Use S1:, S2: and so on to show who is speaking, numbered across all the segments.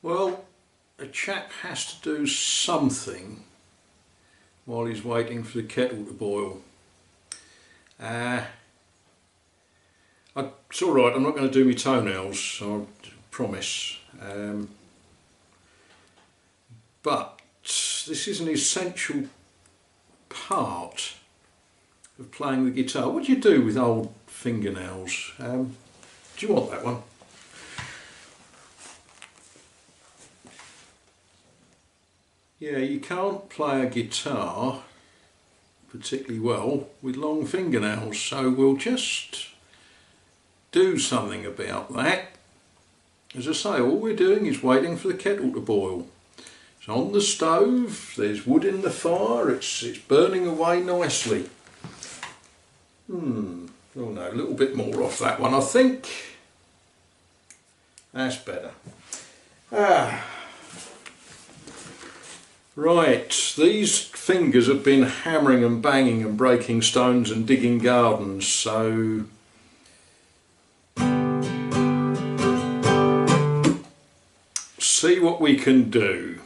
S1: Well, a chap has to do something while he's waiting for the kettle to boil. It's alright, I'm not going to do my toenails, I promise. But this is an essential part of playing the guitar. What do you do with old fingernails? Do you want that one? Yeah, you can't play a guitar particularly well with long fingernails, so we'll just do something about that. As I say, all we're doing is waiting for the kettle to boil. It's on the stove, there's wood in the fire, it's burning away nicely. Oh no, a little bit more off that one, I think. That's better. Right, these fingers have been hammering and banging and breaking stones and digging gardens, so see what we can do.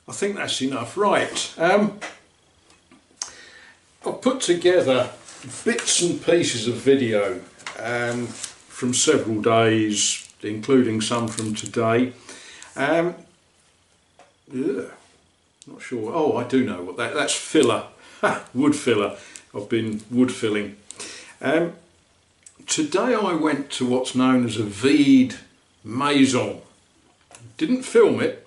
S1: I think that's enough. Right, I've put together bits and pieces of video from several days, including some from today. Not sure. Oh, I do know what that's filler. Wood filler. I've been wood filling. Today I went to what's known as a vide maison. Didn't film it.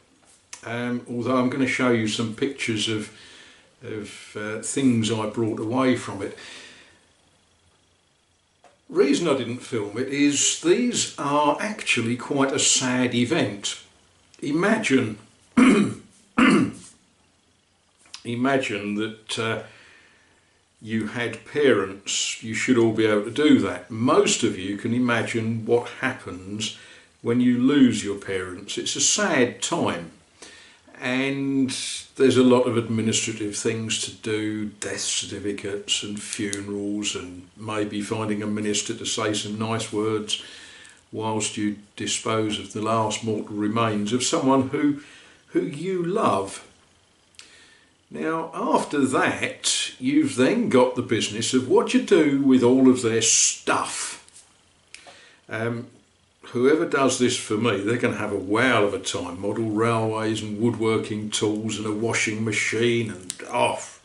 S1: Although I'm going to show you some pictures of things I brought away from it. Reason I didn't film it is these are actually quite a sad event. Imagine that you had parents. You should all be able to do that. Most of you can imagine what happens when you lose your parents. It's a sad time. And there's a lot of administrative things to do, death certificates and funerals, and maybe finding a minister to say some nice words whilst you dispose of the last mortal remains of someone who you love. Now, after that, you've then got the business of what you do with all of their stuff. Whoever does this for me, they're going to have a whale of a time. Model railways and woodworking tools and a washing machine and off.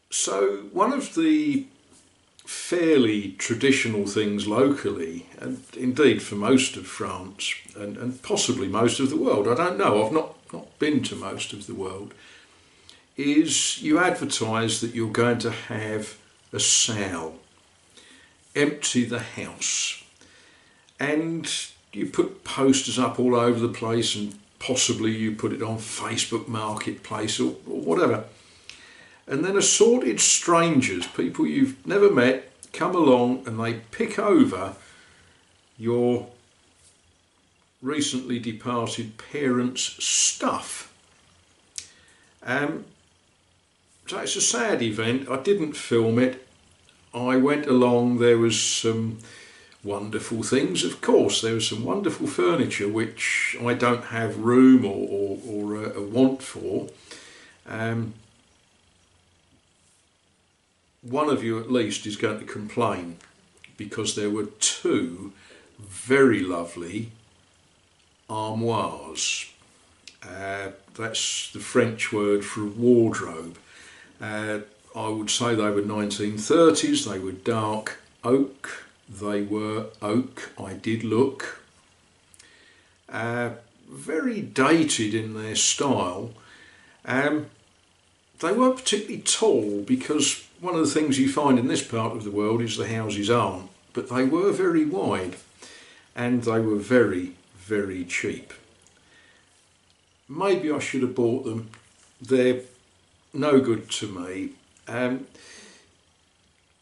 S1: So one of the fairly traditional things locally, and indeed for most of France and possibly most of the world, I don't know, I've not been to most of the world, is you advertise that you're going to have a sow. Empty the house, and you put posters up all over the place, and possibly you put it on Facebook Marketplace or whatever, and then assorted strangers, people you've never met, come along and they pick over your recently departed parents' stuff. So it's a sad event. I didn't film it. I went along, there was some wonderful things, of course. There was some wonderful furniture which I don't have room or a want for. One of you at least is going to complain because there were two very lovely armoires. That's the French word for wardrobe. I would say they were 1930s, they were dark oak, they were oak, I did look. Very dated in their style. They weren't particularly tall because one of the things you find in this part of the world is the houses aren't, but they were very wide and they were very, very cheap. Maybe I should have bought them. They're no good to me.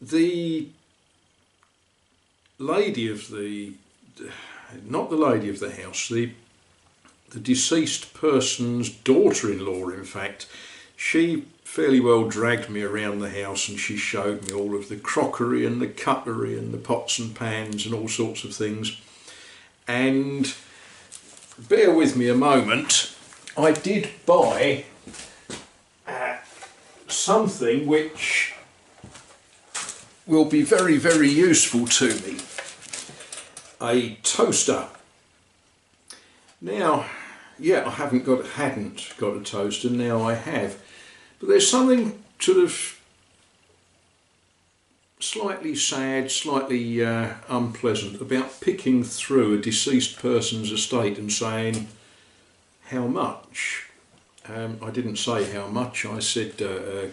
S1: The lady of the, not the lady of the house, the deceased person's daughter-in-law, in fact, she fairly well dragged me around the house and she showed me all of the crockery and the cutlery and the pots and pans and all sorts of things. And bear with me a moment, I did buy something which will be very, very useful to me. A toaster. Now, yeah, I hadn't got a toaster, now I have. But there's something sort of slightly sad, slightly unpleasant about picking through a deceased person's estate and saying, how much? I didn't say how much, I said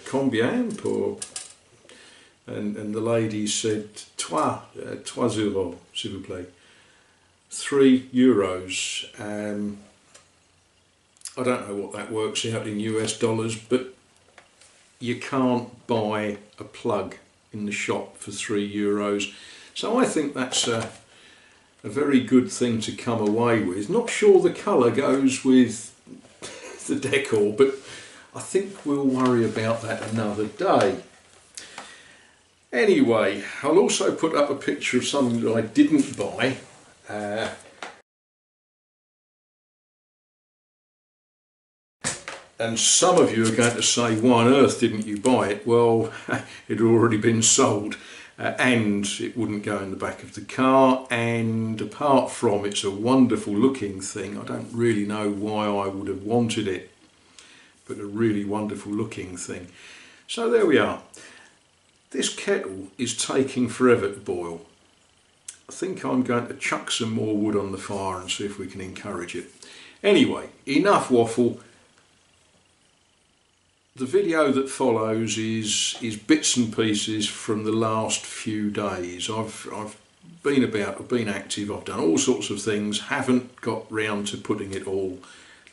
S1: combien pour, and the lady said trois euros, s'il vous plaît, €3. I don't know what that works out in US dollars, but you can't buy a plug in the shop for €3. So I think that's a very good thing to come away with. Not sure the colour goes with the decor, but I think we'll worry about that another day. Anyway, I'll also put up a picture of something that I didn't buy. And some of you are going to say, why on earth didn't you buy it? Well, it had already been sold and it wouldn't go in the back of the car, and apart from it's a wonderful looking thing, I don't really know why I would have wanted it, but a really wonderful looking thing. So there we are. This kettle is taking forever to boil. I think I'm going to chuck some more wood on the fire and see if we can encourage it. Anyway, enough waffle. The video that follows is bits and pieces from the last few days. I've been about, I've been active, I've done all sorts of things, haven't got round to putting it all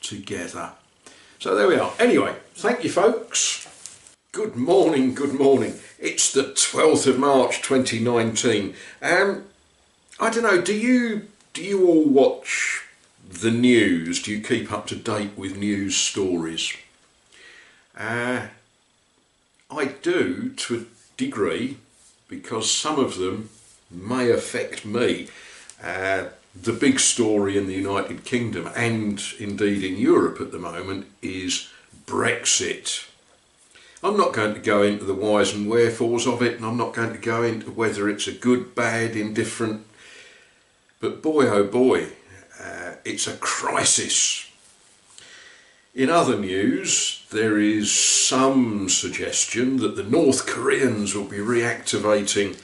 S1: together. So there we are. Anyway, thank you folks. Good morning, good morning. It's the 12th of March 2019. I don't know, do you all watch the news? Do you keep up to date with news stories? I do to a degree, because some of them may affect me. The big story in the United Kingdom and indeed in Europe at the moment is Brexit. I'm not going to go into the whys and wherefores of it, and I'm not going to go into whether it's a good, bad, indifferent, but boy oh boy, it's a crisis. In other news, there is some suggestion that the North Koreans will be reactivating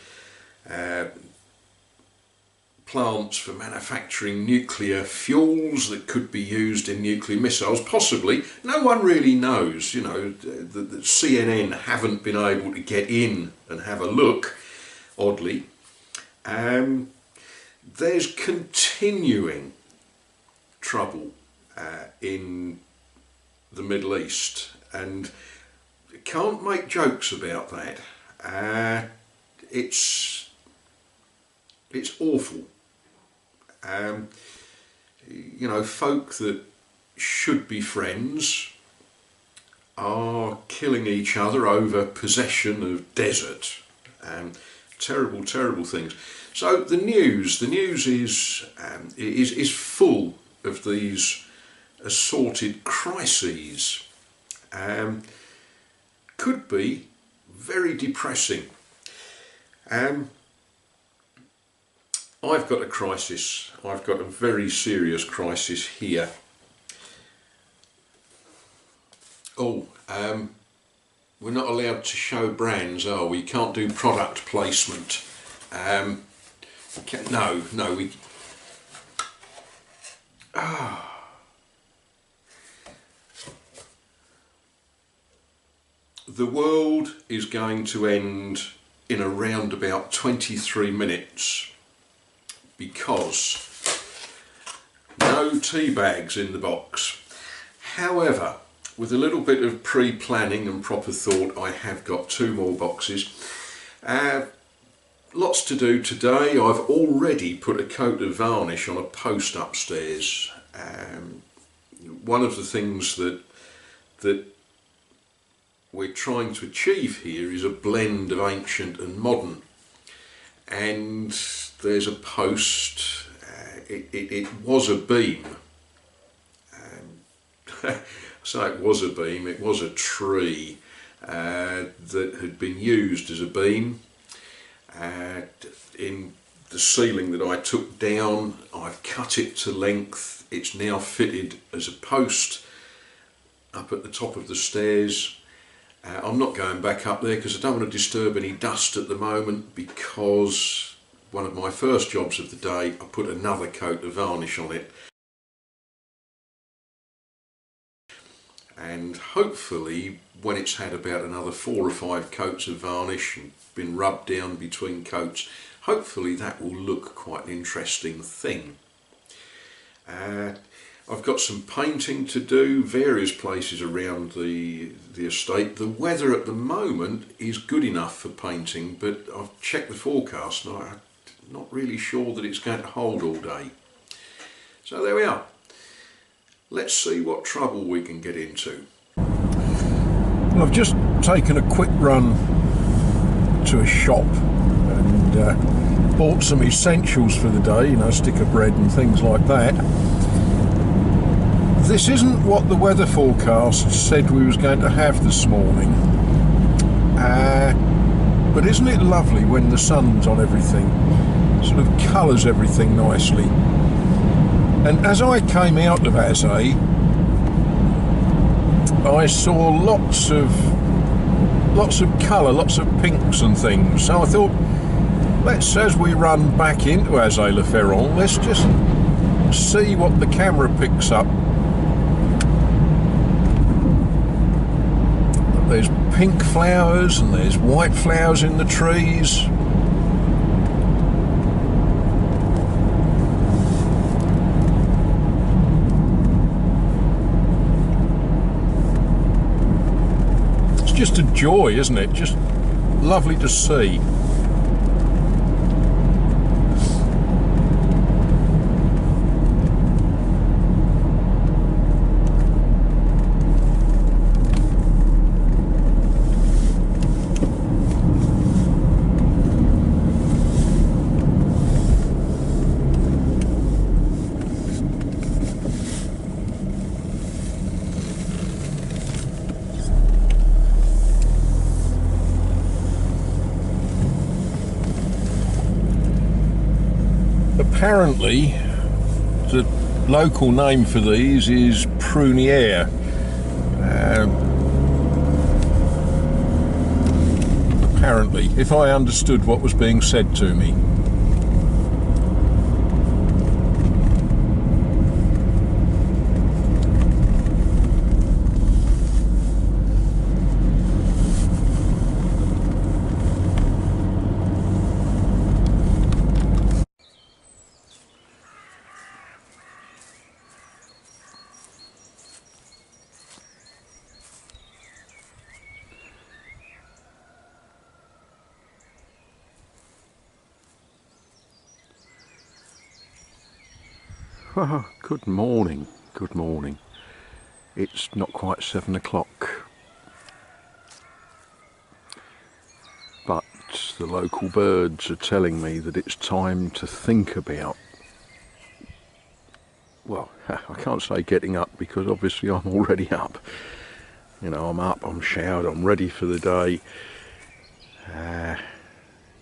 S1: plants for manufacturing nuclear fuels that could be used in nuclear missiles, possibly. No one really knows, you know, the CNN haven't been able to get in and have a look, oddly. There's continuing trouble in the Middle East, and can't make jokes about that. It's awful. You know, folk that should be friends are killing each other over possession of desert. Terrible, terrible things. So the news is full of these assorted crises. Could be very depressing. I've got a crisis. I've got a very serious crisis here. We're not allowed to show brands, are we? Can't do product placement. No, we. The world is going to end in around about 23 minutes because no tea bags in the box. However, with a little bit of pre-planning and proper thought, I have got 2 more boxes. Lots to do today. I've already put a coat of varnish on a post upstairs. One of the things that we're trying to achieve here is a blend of ancient and modern. And there's a post. It was a beam. So it was a beam, it was a tree that had been used as a beam. In the ceiling that I took down, I've cut it to length. It's now fitted as a post up at the top of the stairs. I'm not going back up there because I don't want to disturb any dust at the moment, because one of my first jobs of the day, I put another coat of varnish on it. And hopefully when it's had about another 4 or 5 coats of varnish and been rubbed down between coats, hopefully that will look quite an interesting thing. I've got some painting to do, various places around the estate. The weather at the moment is good enough for painting, but I've checked the forecast and I'm not really sure that it's going to hold all day. So there we are. Let's see what trouble we can get into. Well, I've just taken a quick run to a shop and bought some essentials for the day, you know, stick of bread and things like that. This isn't what the weather forecast said we was going to have this morning, but isn't it lovely when the sun's on everything? Sort of colours everything nicely. And as I came out of Azay, I saw lots of colour, lots of pinks and things. So I thought, as we run back into Azay Le Ferron, let's just see what the camera picks up. There's pink flowers and there's white flowers in the trees. Just a joy, isn't it? Just lovely to see. Apparently, the local name for these is pruniere. Apparently, if I understood what was being said to me. Oh, good morning, good morning. It's not quite 7 o'clock. the local birds are telling me that it's time to think about, well, I can't say getting up because obviously I'm already up. You know, I'm up, I'm showered, I'm ready for the day.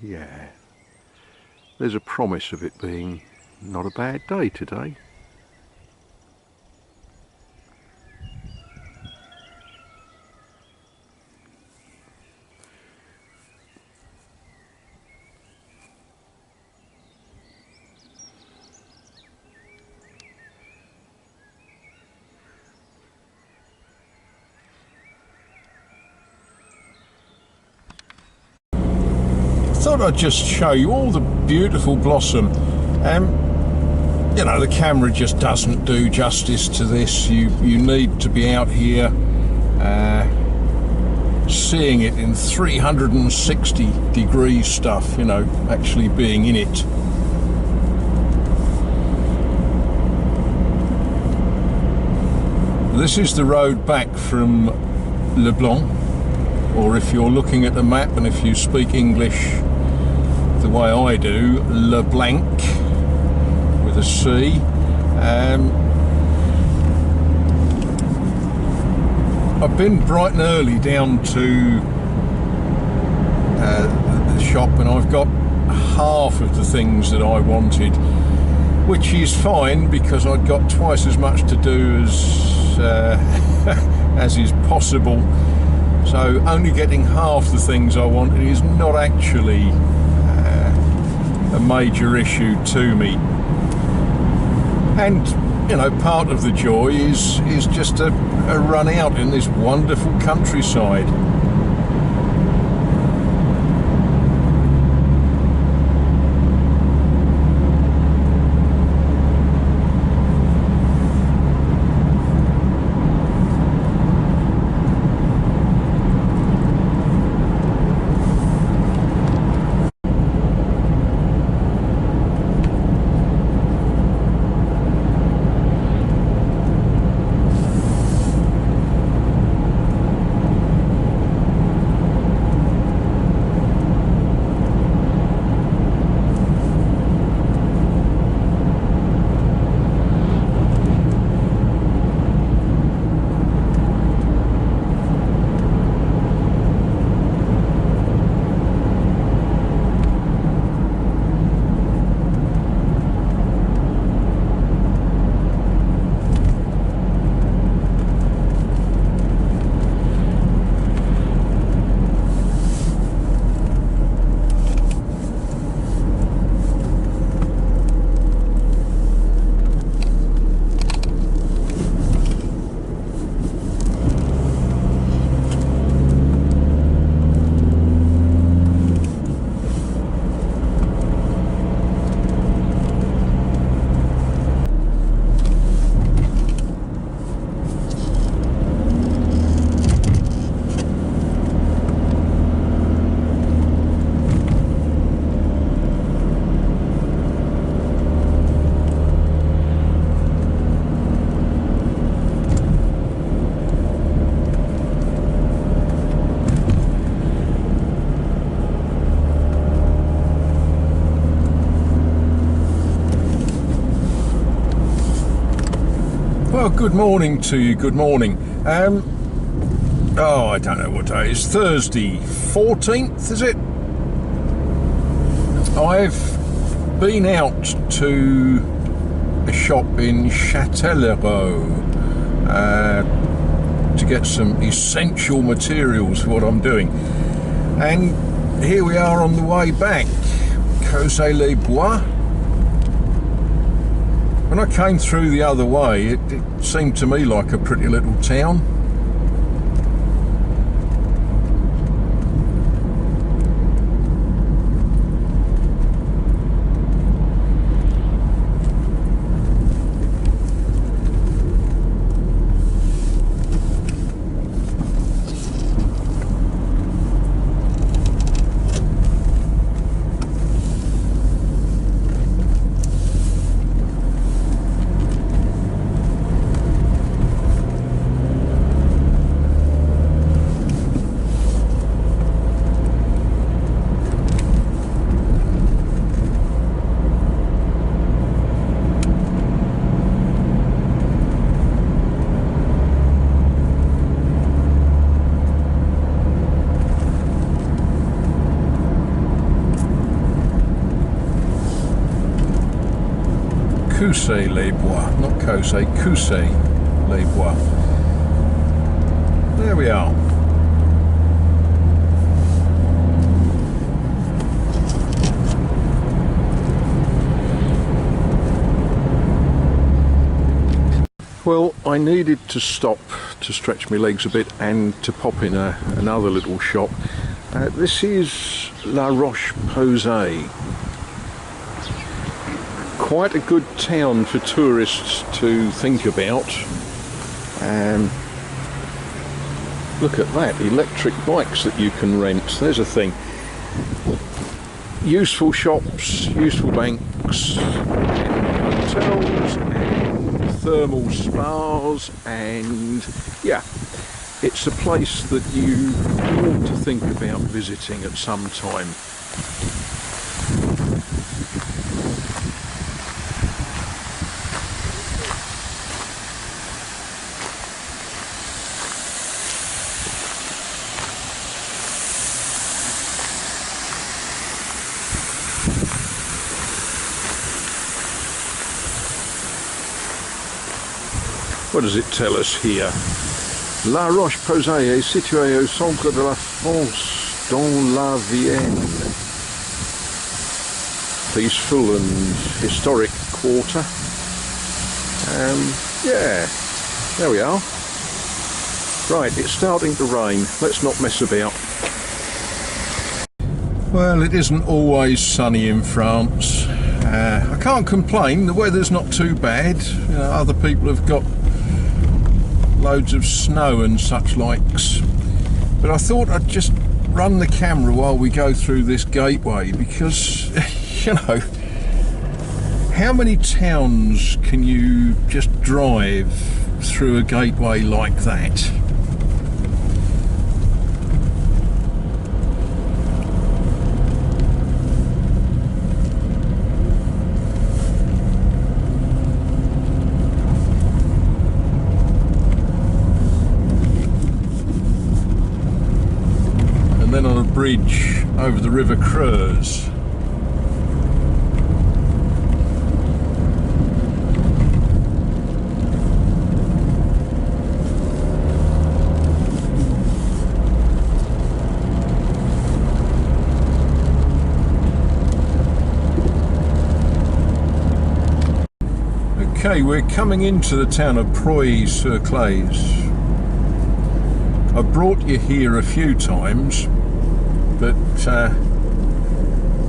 S1: Yeah, there's a promise of it being not a bad day today. Thought I'd just show you all the beautiful blossom. You know, the camera just doesn't do justice to this. You need to be out here seeing it in 360 degree stuff, you know, actually being in it. This is the road back from Le Blanc, or if you're looking at the map and if you speak English the way I do, Le Blanc with a C. I've been bright and early down to the shop, and I've got half of the things that I wanted, which is fine because I've got twice as much to do as is possible. So only getting half the things I wanted is not actually a major issue to me. And you know, part of the joy is just a run out in this wonderful countryside. Well, good morning to you, good morning. Oh, I don't know what day it is. Thursday, 14th, is it? I've been out to a shop in Châtellerault to get some essential materials for what I'm doing. And here we are on the way back, Causey-les-Bois. When I came through the other way, it seemed to me like a pretty little town. Coussay-les-Bois, not Cossay, Coussay-les-Bois. There we are. Well, I needed to stop to stretch my legs a bit and to pop in another little shop. This is La Roche-Posay. Quite a good town for tourists to think about. Look at that, electric bikes that you can rent. There's a thing. Useful shops, useful banks, and hotels, and thermal spas, and yeah, it's a place that you ought to think about visiting at some time. What does it tell us here? La Roche-Posay est située au centre de la France, dans la Vienne. Peaceful and historic quarter. Yeah, there we are. Right, it's starting to rain. Let's not mess about. Well, it isn't always sunny in France. I can't complain, the weather's not too bad. You know, other people have got loads of snow and such likes, but I thought I'd just run the camera while we go through this gateway, because you know, how many towns can you just drive through a gateway like that? Then on a bridge over the River Creuse. Okay, we're coming into the town of Preuilly-sur-Claise. I've brought you here a few times, but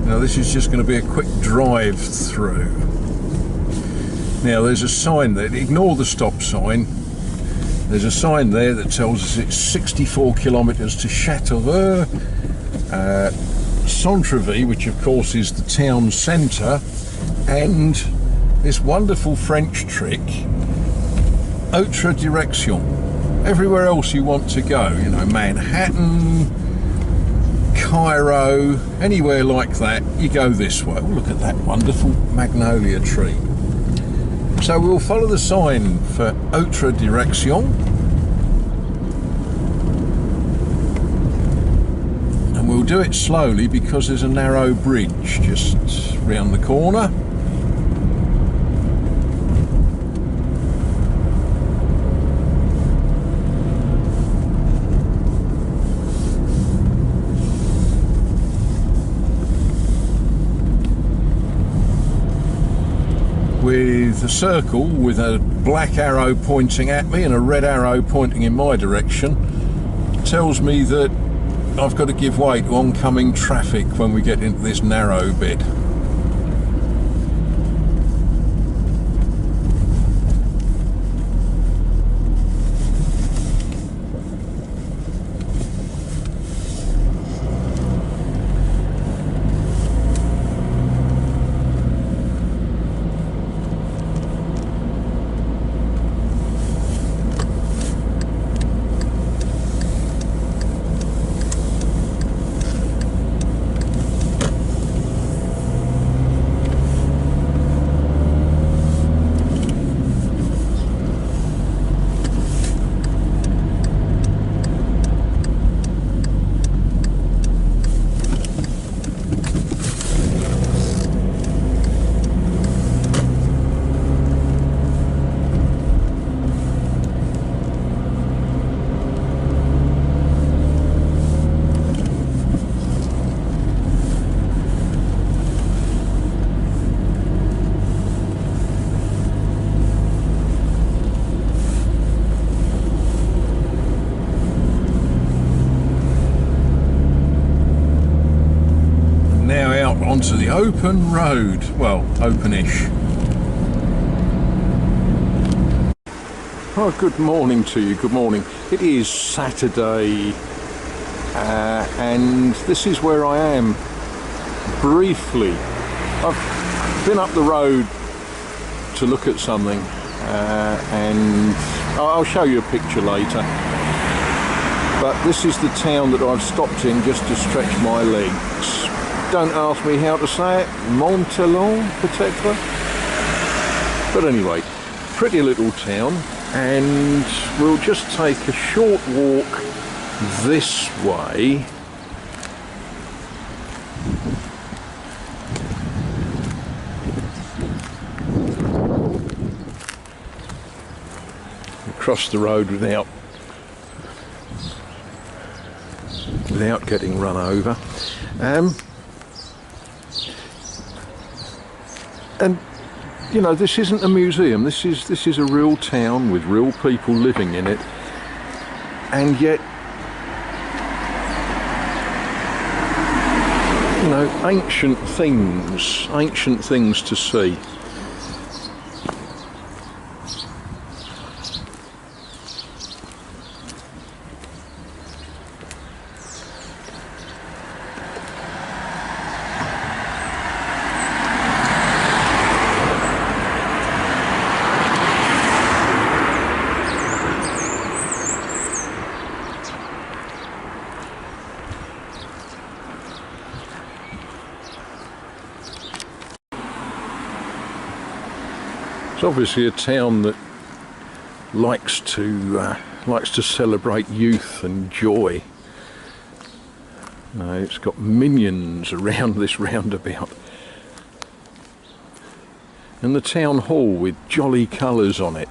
S1: now this is just going to be a quick drive through. Now there's a sign there, ignore the stop sign. There's a sign there that tells us it's 64 kilometres to Châteauroux, Centreville, which of course is the town centre, and this wonderful French trick, autre direction. Everywhere else you want to go, you know, Manhattan, Cairo, anywhere like that, you go this way. Oh, look at that wonderful magnolia tree. So we'll follow the sign for autre direction, and we'll do it slowly because there's a narrow bridge just round the corner. With a circle with a black arrow pointing at me and a red arrow pointing in my direction, tells me that I've got to give way to oncoming traffic when we get into this narrow bit. onto the open road. Well, open-ish. Oh, good morning to you, good morning. It is Saturday and this is where I am briefly. I've been up the road to look at something and I'll show you a picture later. But this is the town that I've stopped in just to stretch my legs. Don't ask me how to say it, Manthelan, peut-être. But anyway, pretty little town, and we'll just take a short walk this way. Across the road without getting run over. And you know, this isn't a museum, this is a real town with real people living in it, and yet, you know, ancient things to see. It's obviously a town that likes to celebrate youth and joy. It's got minions around this roundabout, and the town hall with jolly colours on it.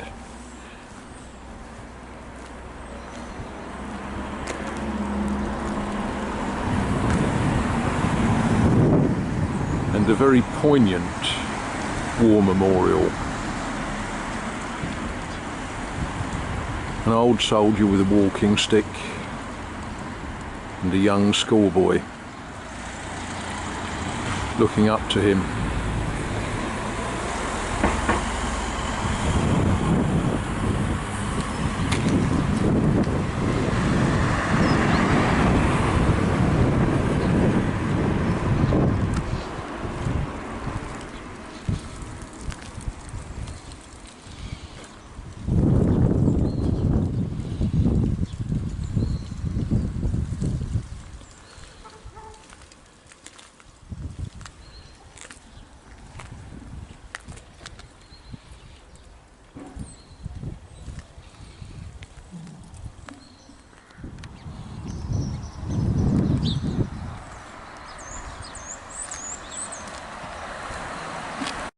S1: And a very poignant war memorial. An old soldier with a walking stick and a young schoolboy looking up to him.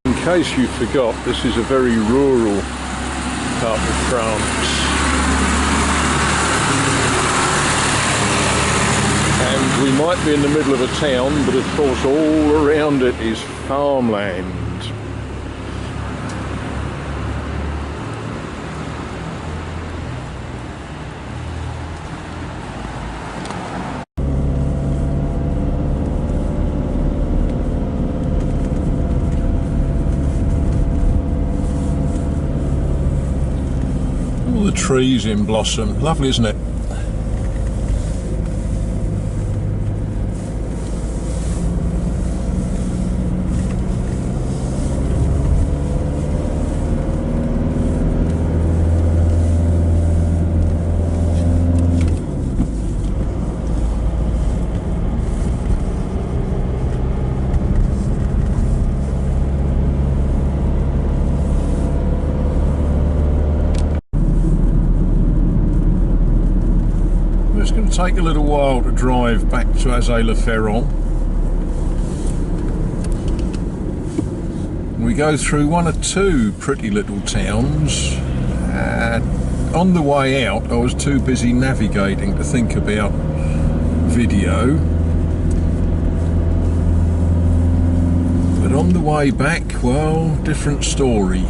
S1: In case you forgot, this is a very rural part of France, and we might be in the middle of a town, but of course all around it is farmland. The trees in blossom, lovely, isn't it? It's going to take a little while to drive back to Azay-le-Ferron. We go through one or two pretty little towns. On the way out, I was too busy navigating to think about video. But on the way back, well, different story.